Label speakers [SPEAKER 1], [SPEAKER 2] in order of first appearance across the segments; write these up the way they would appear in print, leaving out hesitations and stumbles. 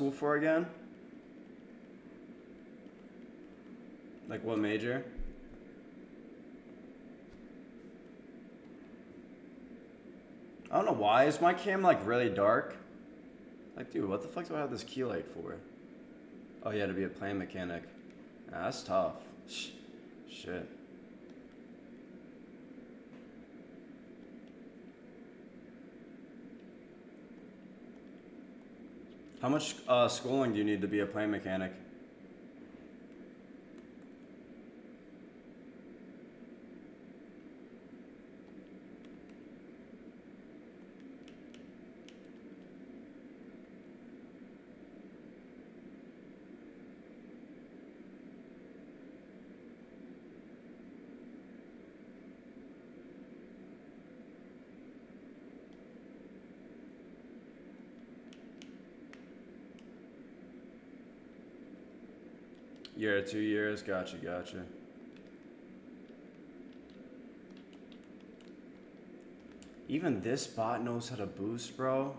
[SPEAKER 1] school for again? Like what major? I don't know why. Is my cam like really dark? Like, dude, what the fuck do I have this key light for? Oh yeah, to be a plane mechanic. Nah, that's tough. Shit. How much schooling do you need to be a plane mechanic? Year or 2 years? Gotcha. Even this bot knows how to boost, bro?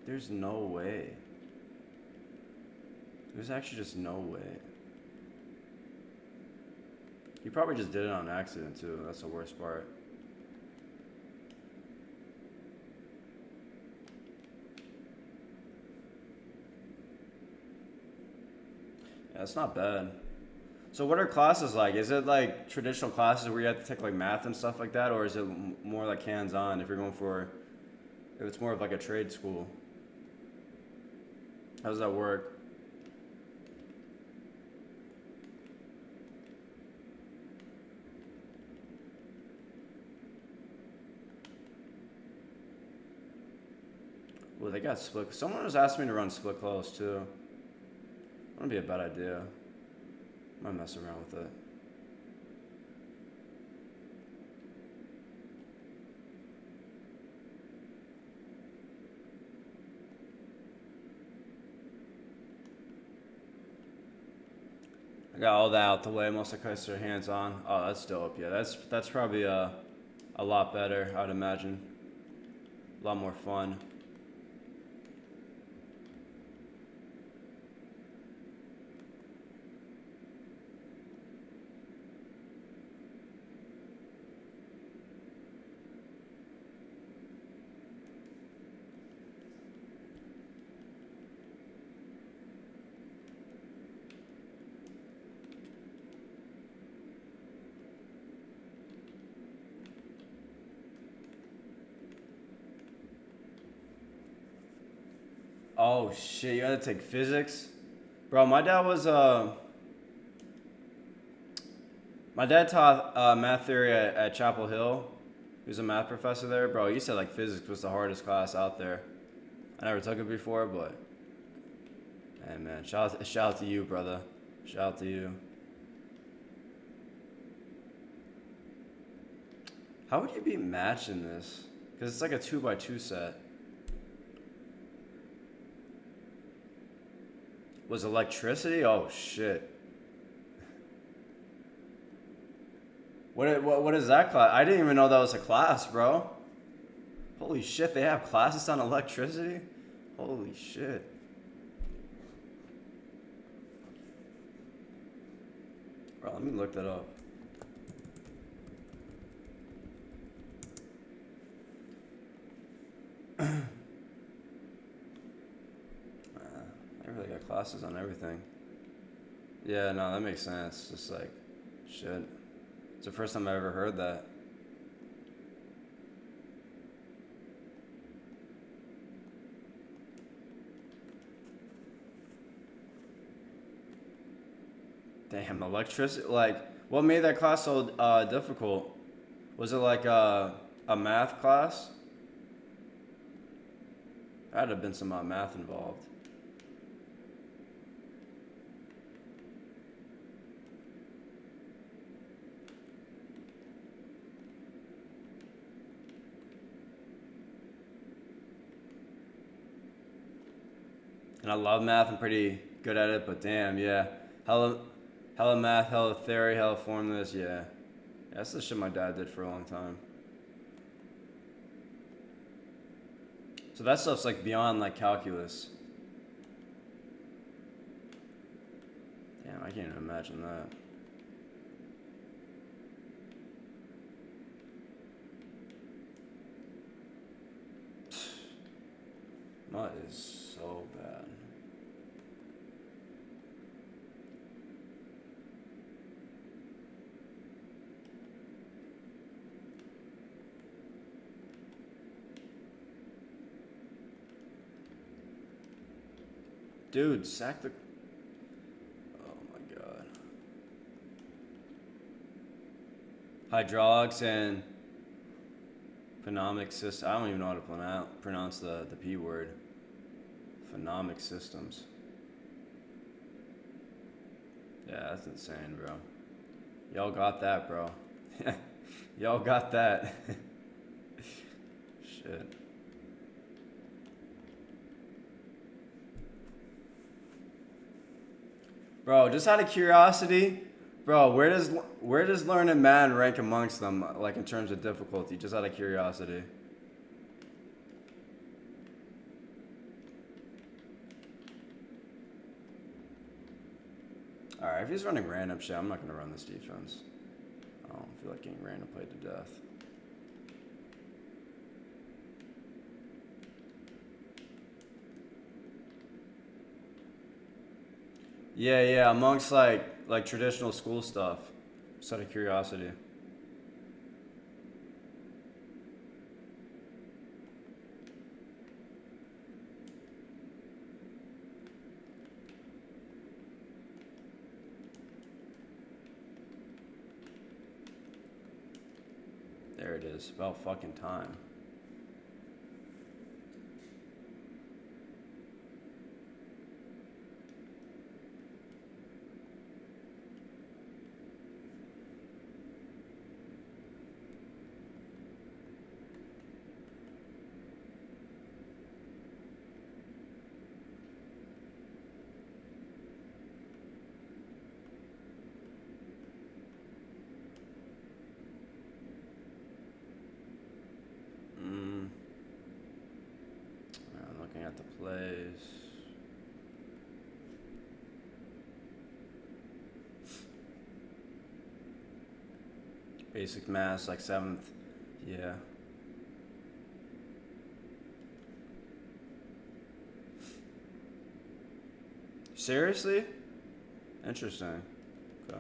[SPEAKER 1] There's no way. There's actually just no way. He probably just did it on accident, too. That's the worst part. Yeah, it's not bad. So what are classes like? Is it like traditional classes where you have to take like math and stuff like that? Or is it more like hands-on if you're going for, if it's more of like a trade school? How does that work? Well, they got split. Someone was asking me to run split close too. Wouldn't be a bad idea. Might mess around with it. I got all that out the way. Most of the kites are hands on. Oh, that's dope. Yeah, that's probably a lot better, I'd imagine. A lot more fun. Oh shit, you had to take physics? Bro, my dad was my dad taught math theory at Chapel Hill. He was a math professor there. Bro, he said like physics was the hardest class out there. I never took it before, but hey man, shout out to you, brother. Shout out to you. How would you be matching this? Because it's like a 2x2 set. Was electricity? Oh shit. What is that class? I didn't even know that was a class, bro. Holy shit, they have classes on electricity? Holy shit. Bro, let me look that up. I really got classes on everything. Yeah, no, that makes sense. Just like, shit. It's the first time I ever heard that. Damn, electricity. Like, what made that class so difficult? Was it like a math class? That'd have been some math involved. And I love math. I'm pretty good at it, but damn, yeah. Hella math, hella theory, hella formulas, yeah. That's the shit my dad did for a long time. So that stuff's like beyond like calculus. Damn, I can't even imagine that. Mud is so bad. Dude, sack the... Oh my god. Hydraulics and phonics system. I don't even know how to pronounce the P word. Phonics systems. Yeah, that's insane, bro. Y'all got that, bro. Y'all got that. Shit. Bro, just out of curiosity, bro, where does learning Madden rank amongst them, like in terms of difficulty? Just out of curiosity. Alright, if he's running random shit, I'm not gonna run this defense. I don't feel like getting random played to death. Yeah, amongst like traditional school stuff. Just out of curiosity. There it is. About fucking time. I'm looking at the plays. Basic math, like 7th. Yeah. Seriously? Interesting. Okay.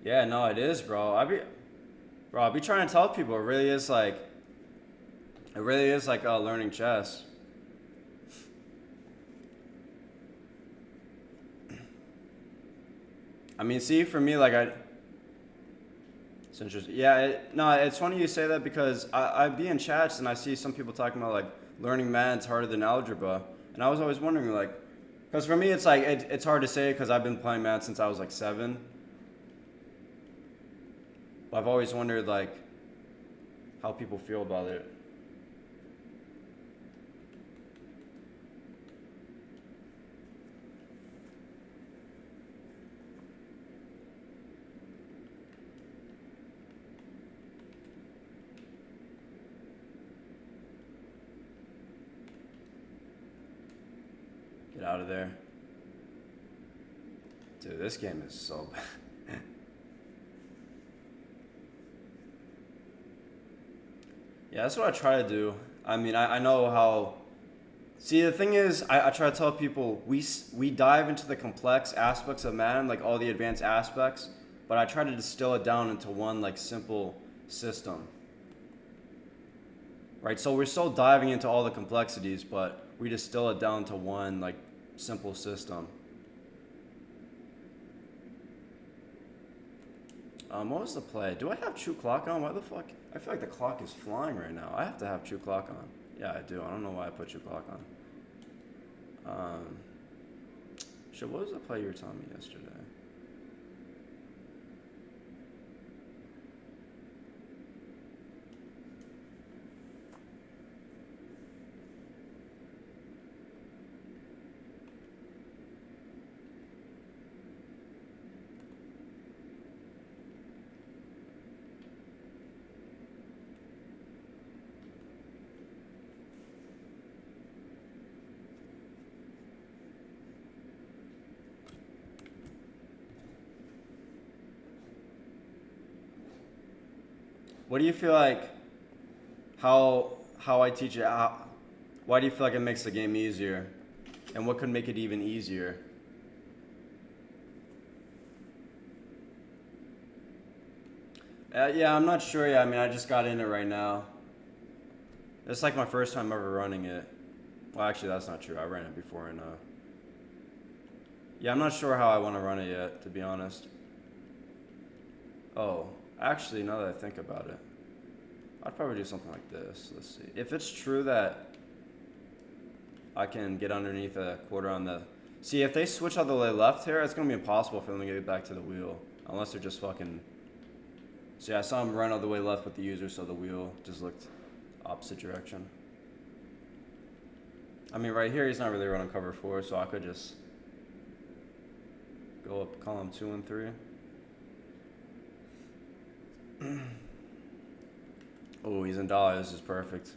[SPEAKER 1] Yeah, no, it is, bro. I'll be trying to tell people it really is like learning chess. I mean, see, for me, it's interesting. Yeah, no, it's funny you say that because I be in chats and I see some people talking about like learning math's harder than algebra, and I was always wondering like, because for me it's like it's hard to say because I've been playing math since I was like 7. But I've always wondered like how people feel about it. Get out of there. Dude, this game is so bad. Yeah, that's what I try to do. I mean, I know how... See, the thing is, I try to tell people, we dive into the complex aspects of Madden, like all the advanced aspects, but I try to distill it down into one, like, simple system. Right, so we're still diving into all the complexities, but we distill it down to one, like, simple system. What was the play? Do I have True Clock on? Why the fuck? I feel like the clock is flying right now. I have to have True Clock on. Yeah, I do. I don't know why I put True Clock on. Shit, what was the play you were telling me yesterday? What do you feel like? How I teach it? Why do you feel like it makes the game easier? And what could make it even easier? Yeah, I'm not sure yet. I mean, I just got in it right now. It's like my first time ever running it. Well, actually, that's not true. I ran it before, and yeah, I'm not sure how I want to run it yet, to be honest. Oh, actually, now that I think about it, I'd probably do something like this. Let's see. If it's true that I can get underneath a quarter on the... See, if they switch all the way left here, it's going to be impossible for them to get back to the wheel. Unless they're just fucking... See, I saw him run all the way left with the user, so the wheel just looked opposite direction. I mean, right here, he's not really running cover 4, so I could just go up column 2 and 3. Oh, he's in dollar. This is perfect.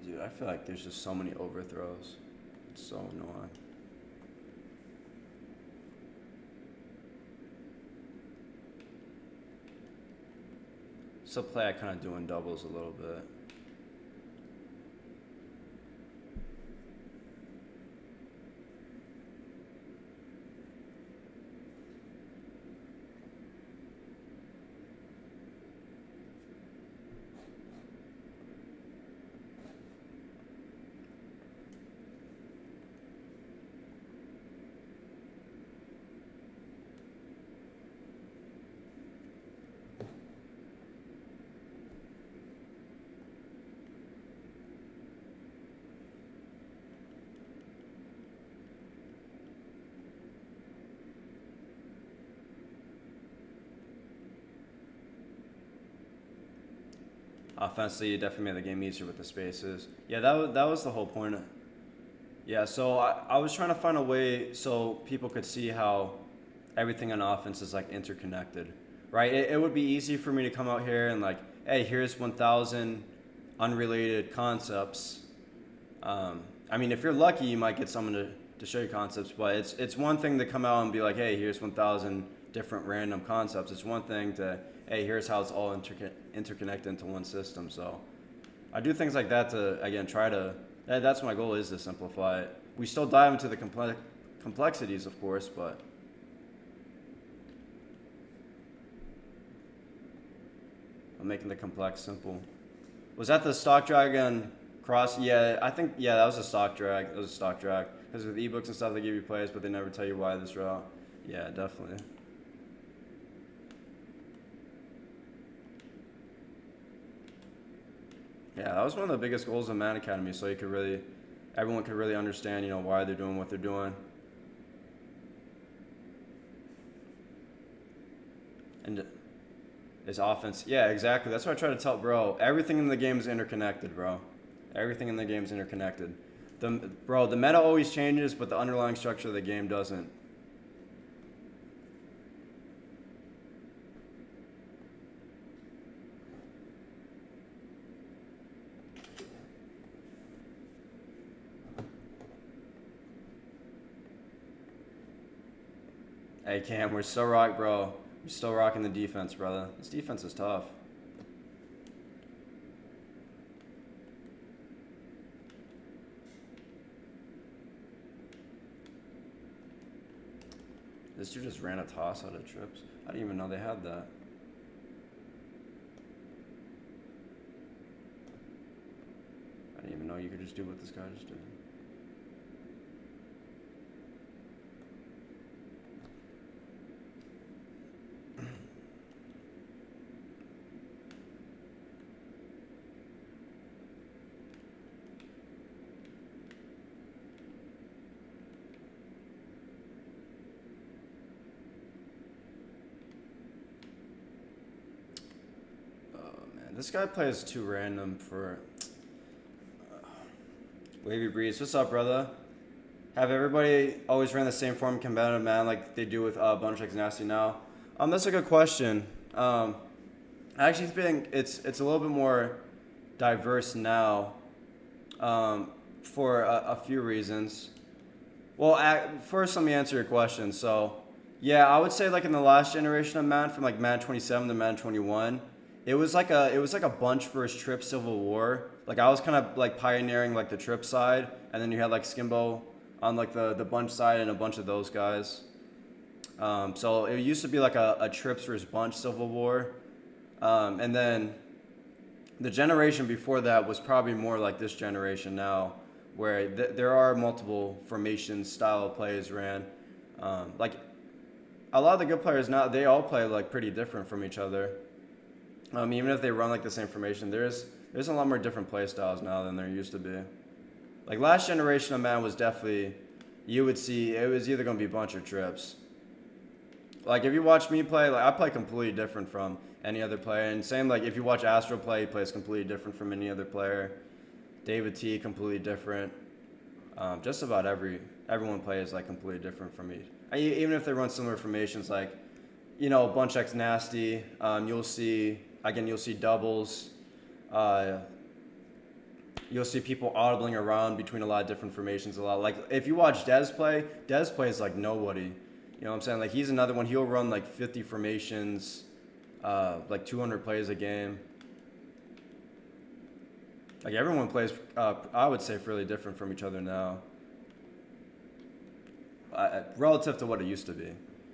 [SPEAKER 1] Dude, I feel like there's just so many overthrows. It's so annoying. Still play I kind of do in doubles a little bit. Offensively, you definitely made the game easier with the spaces. Yeah, that was the whole point. Yeah, so I was trying to find a way so people could see how everything on offense is like interconnected, right? It would be easy for me to come out here and like, hey, here's 1,000 unrelated concepts. I mean, if you're lucky, you might get someone to show you concepts, but it's one thing to come out and be like, hey, here's 1,000 different random concepts. It's one thing to, hey, here's how it's all interconnected into one system. So I do things like that to, again, try to, that's my goal, is to simplify it. We still dive into the complexities, of course, but I'm making the complex simple. Was that the stock drag and cross? Yeah, I think, yeah, that was a stock drag. It was a stock drag. Because with ebooks and stuff, they give you plays, but they never tell you why this route. Yeah, definitely. Yeah, that was one of the biggest goals of Man Academy, so you could really, everyone could really understand, you know, why they're doing what they're doing. And his offense, yeah, exactly. That's what I try to tell, bro. Everything in the game is interconnected, bro. Everything in the game is interconnected. Bro, the meta always changes, but the underlying structure of the game doesn't. Hey Cam, we're still bro. We're still rocking the defense, brother. This defense is tough. This dude just ran a toss out of trips. I didn't even know they had that. I didn't even know you could just do what this guy just did. This guy plays too random for Wavy Breeze. What's up, brother? Have everybody always ran the same form competitive man like they do with Bunch X Nasty now? That's a good question. I actually think it's a little bit more diverse now for a few reasons. Well, first let me answer your question. So, yeah, I would say like in the last generation of Madden, from like Madden 27 to Madden 21, it was like a bunch versus trip civil war. Like I was kind of like pioneering like the trip side, and then you had like Skimbo on like the bunch side and a bunch of those guys. So it used to be like a trips versus bunch civil war, and then the generation before that was probably more like this generation now, where there are multiple formation style plays ran. Like a lot of the good players now, they all play like pretty different from each other. Even if they run like the same formation, there's a lot more different play styles now than there used to be. Like last generation of man was definitely, you would see it was either gonna be bunch or trips. Like if you watch me play, like I play completely different from any other player, and same like if you watch Astro play, he plays completely different from any other player. David T completely different. Just about everyone plays like completely different from me. Even if they run similar formations, like Bunch X Nasty, you'll see doubles. You'll see people audibling around between a lot of different formations a lot. Like if you watch Dez plays like nobody. You know what I'm saying? Like he's another one. He'll run like 50 formations, like 200 plays a game. Like everyone plays, I would say, fairly different from each other now, relative to what it used to be.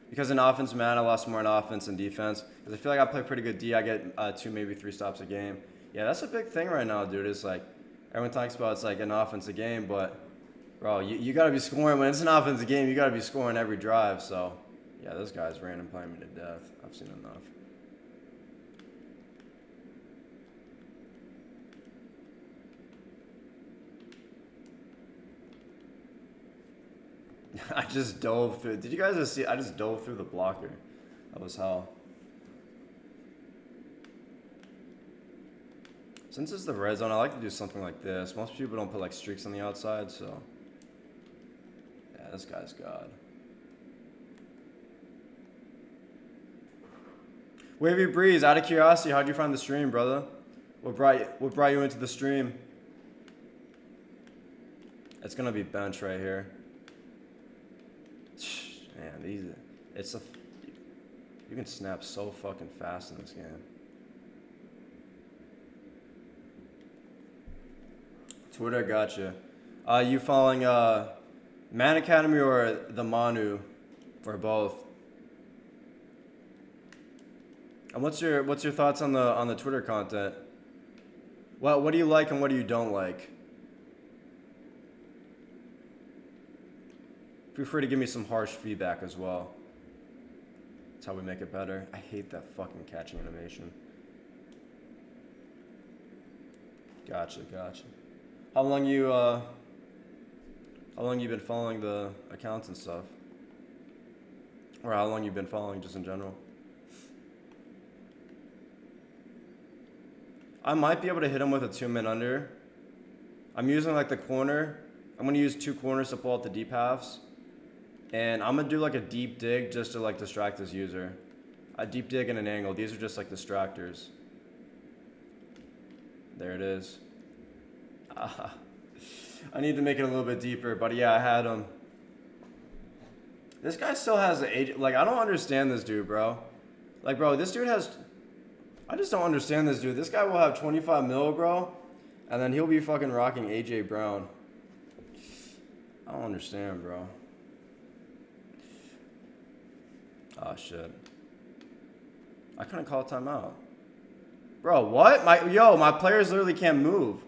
[SPEAKER 1] Because in offense, man, I lost more in offense and defense. Because I feel like I play pretty good D. I get 2, maybe 3 stops a game. Yeah, that's a big thing right now, dude. It's like everyone talks about it's like an offensive game, but bro, you got to be scoring. When it's an offensive game, you got to be scoring every drive. So, yeah, this guy's random playing me to death. I've seen enough. I just dove through. Did you guys just see? I just dove through the blocker. That was hell. Since it's the red zone, I like to do something like this. Most people don't put like streaks on the outside, so yeah, this guy's god. Wavy Breeze, out of curiosity, how'd you find the stream, brother? What brought you into the stream? It's gonna be bench right here. Man, you can snap so fucking fast in this game. Twitter, gotcha. You following Man Academy or the Manu, or both? And what's your thoughts on the Twitter content? What do you like and what do you don't like? Feel free to give me some harsh feedback as well. That's how we make it better. I hate that fucking catching animation. Gotcha. How long you been following the accounts and stuff? Or how long you been following just in general? I might be able to hit him with a 2-min under. I'm using like the corner. I'm gonna use 2 corners to pull out the deep halves. And I'm gonna do like a deep dig just to like distract this user. A deep dig and an angle. These are just like distractors. There it is. I need to make it a little bit deeper, but yeah, I had him. This guy still has the age. Like, I don't understand this dude, bro. Like, bro, this dude has. I just don't understand this dude. This guy will have 25 mil, bro, and then he'll be fucking rocking AJ Brown. I don't understand, bro. Oh shit. I couldn't call a timeout. Bro, what? My players literally can't move.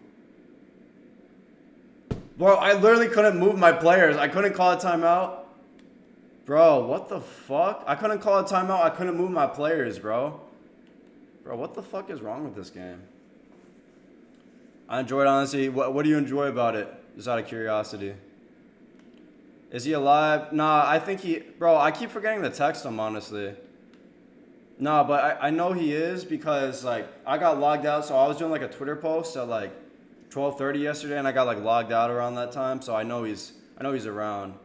[SPEAKER 1] Bro, I literally couldn't move my players. I couldn't call a timeout. Bro, what the fuck? I couldn't call a timeout. I couldn't move my players, bro. Bro, what the fuck is wrong with this game? I enjoyed, honestly. What do you enjoy about it? Just out of curiosity. Is he alive? Nah, I think he... Bro, I keep forgetting to text him, honestly. No, but I know he is because like I got logged out, so I was doing like a Twitter post at like 12:30 yesterday, and I got like logged out around that time, so I know he's around.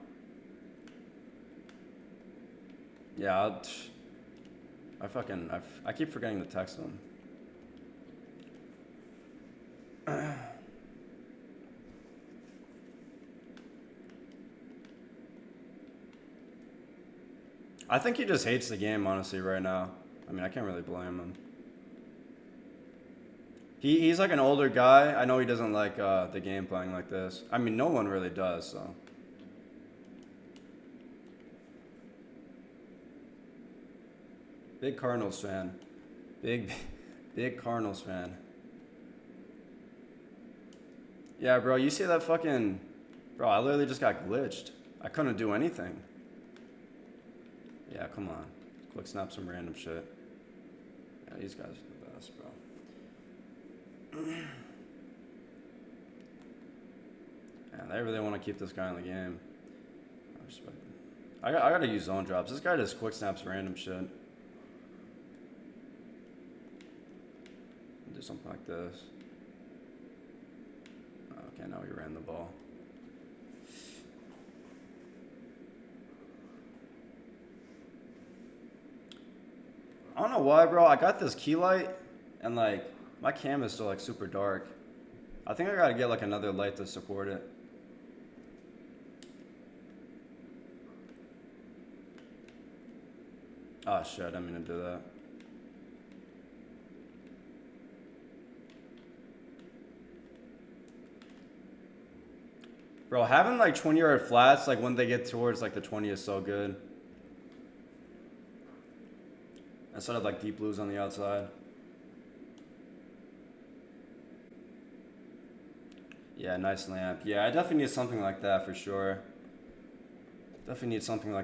[SPEAKER 1] Yeah, I keep forgetting to text him. I think he just hates the game, honestly, right now. I mean, I can't really blame him. He's like an older guy. I know he doesn't like the game playing like this. I mean, no one really does, so. Big Cardinals fan. Big, big Cardinals fan. Yeah, bro, you see that fucking. Bro, I literally just got glitched. I couldn't do anything. Yeah, come on. Quick snap some random shit. Yeah, these guys are the best, bro. Yeah, they really want to keep this guy in the game. I respect it. I gotta use zone drops. This guy just quick snaps random shit. Do something like this. Okay, now he ran the ball. I don't know why, bro. I got this key light, and like my cam is still like super dark. I think I gotta get like another light to support it. Oh shit, I didn't mean to do that. Bro, having like 20-yard flats, like when they get towards like the 20 is so good. Instead of like deep blues on the outside. Yeah, nice lamp. Yeah, I definitely need something like that for sure. Definitely need something like